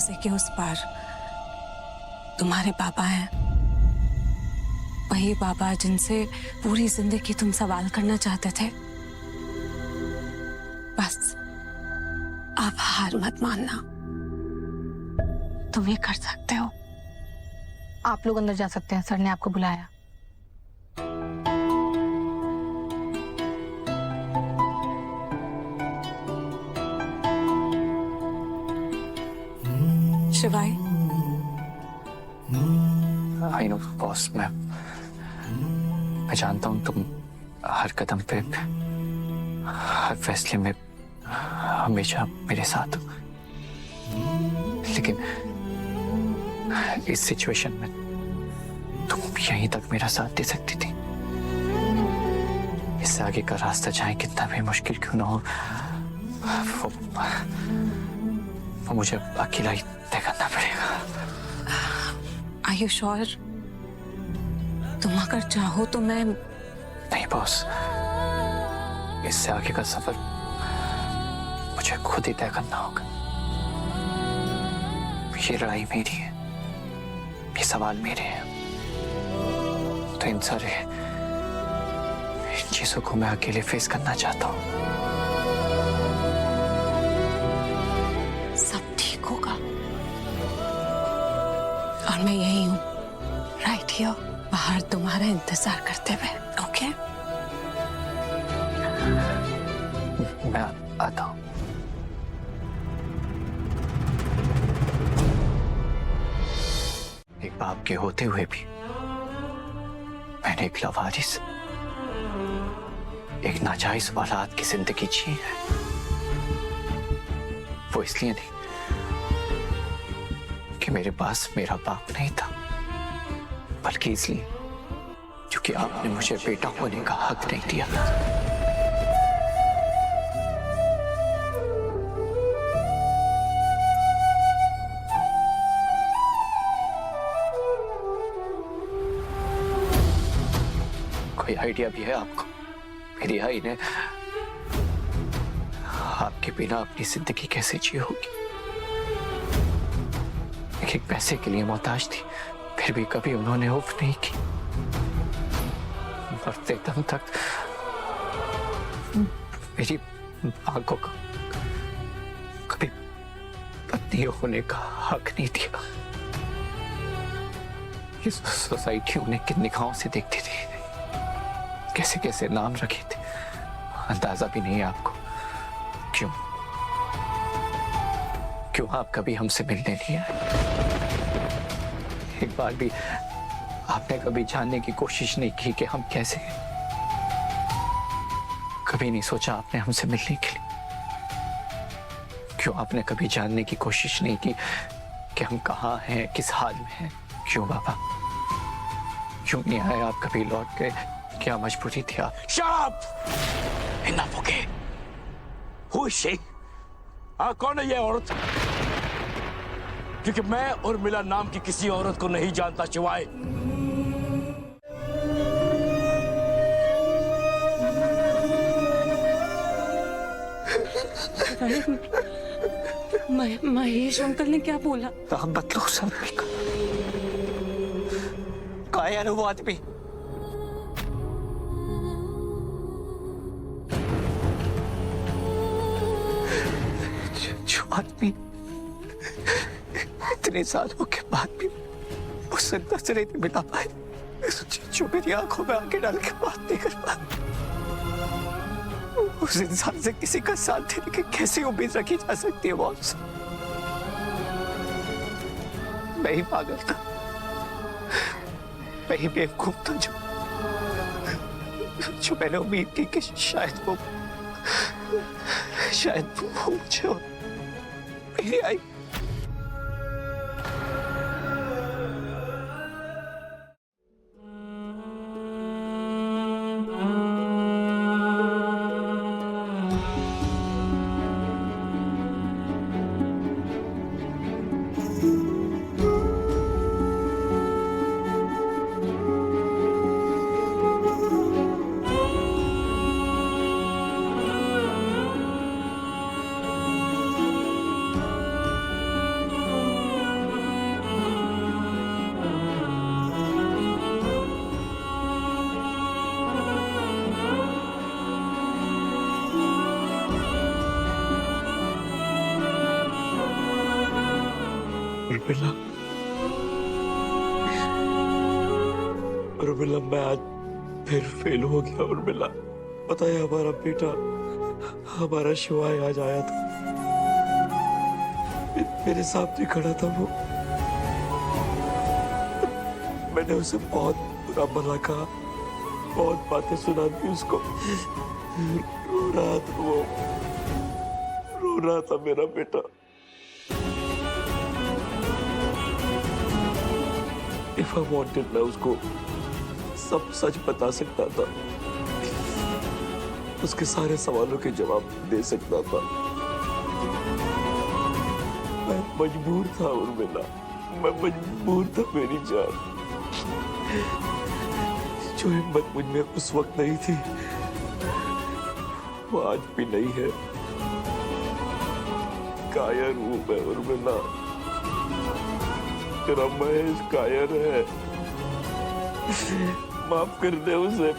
दरवाजे के उस पार तुम्हारे पापा हैं, वही पापा जिनसे पूरी जिंदगी तुम सवाल करना चाहते थे। बस अब हार मत मानना, तुम ये कर सकते हो। आप लोग अंदर जा सकते हैं, सर ने आपको बुलाया। शिवाय, आई नो बॉस, मैं जानता हूँ तुम हर कदम पे, हर फैसले में हमेशा मेरे साथ हो, लेकिन इस सिचुएशन में तुम यहीं तक मेरा साथ दे सकती थी। इससे आगे का रास्ता चाहे कितना भी मुश्किल क्यों ना हो, वो मुझे अकेला ही तय करना पड़ेगा। Are you sure? तुम अगर चाहो तो मैं... नहीं बॉस, इससे आगे का सफर मुझे खुद ही तय करना होगा। ये लड़ाई मेरी है, ये सवाल मेरे हैं, तो इन सारे चीजों को मैं अकेले फेस करना चाहता हूँ। सब ठीक होगा और मैं यही हूँ, राइट हियर, बाहर तुम्हारा इंतजार करते हुए। ओके? मैं आता हूँ। एक बाप के होते हुए भी मैंने एक लवारिस, एक नाजायज औलाद की जिंदगी जी है। वो इसलिए नहीं कि मेरे पास मेरा बाप नहीं था, बल्कि इसलिए क्योंकि आपने मुझे बेटा होने का हक नहीं दिया। कोई आइडिया भी है आपको मेरी आई ने आपके बिना अपनी जिंदगी कैसे जी होगी? एक पैसे के लिए मोहताज थी, फिर भी कभी उन्होंने उफ नहीं की। मरते दम तक मेरी मां को कभी पत्नी होने का हक नहीं दिया। ये सोसाइटी उन्हें किन निगाहों से देखती थी, कैसे कैसे नाम रखे थे, अंदाजा भी नहीं है आपको। क्यों क्यों आप कभी हमसे मिलने नहीं आए? एक बार भी आपने कभी जानने की कोशिश नहीं की कि हम कैसे हैं? कभी नहीं सोचा आपने हमसे मिलने के लिए? क्यों आपने कभी जानने की कोशिश नहीं की कि हम कहाँ हैं, किस हाल में हैं? क्यों बाबा, क्यों नहीं आए आप कभी लौट के? क्या मजबूरी थी आप? Shut up! Enough, okay? Who is she? कौन है ये औरत? क्योंकि मैं उर्मिला नाम की किसी औरत को नहीं जानता शिवाय। महेश अंकल ने क्या बोला? नाम बदलो सर का। कहाँ है वो आदमी? जो आदमी इतने सालों के बाद भी उससे नजरें नहीं मिला पाए, जो मेरी आंखों में आंखें डाल के बात नहीं कर पाए, उस इंसान से किसी का साथ देने की कैसी उम्मीद रखी जा सकती है बॉस? मैं ही पागल था, मैं ही बेवकूफ था जो मैंने उम्मीद की कि शायद वो मुझे मेरी आई। उर्मिला, उर्मिला मैं आज फिर फेल हो गया। उर्मिला पता है हमारा बेटा, हमारा शिवाय आज आया था, मेरे सामने खड़ा था वो। मैंने उसे बहुत बुरा भला कहा, बहुत बातें सुना दी उसको। रो रहा था वो, रो रहा था मेरा बेटा। If I wanted, मैं उसको सब सच बता सकता था, उसके सारे सवालों के जवाब दे सकता था। मैं मजबूर था उर्मिला, मैं मजबूर था मेरी जान। जो हिम्मत मुझ में उस वक्त नहीं थी, वो आज भी नहीं है। कायर हूं मैं उर्मिला, तेरा महेश कायर है। माफ कर दे उसे।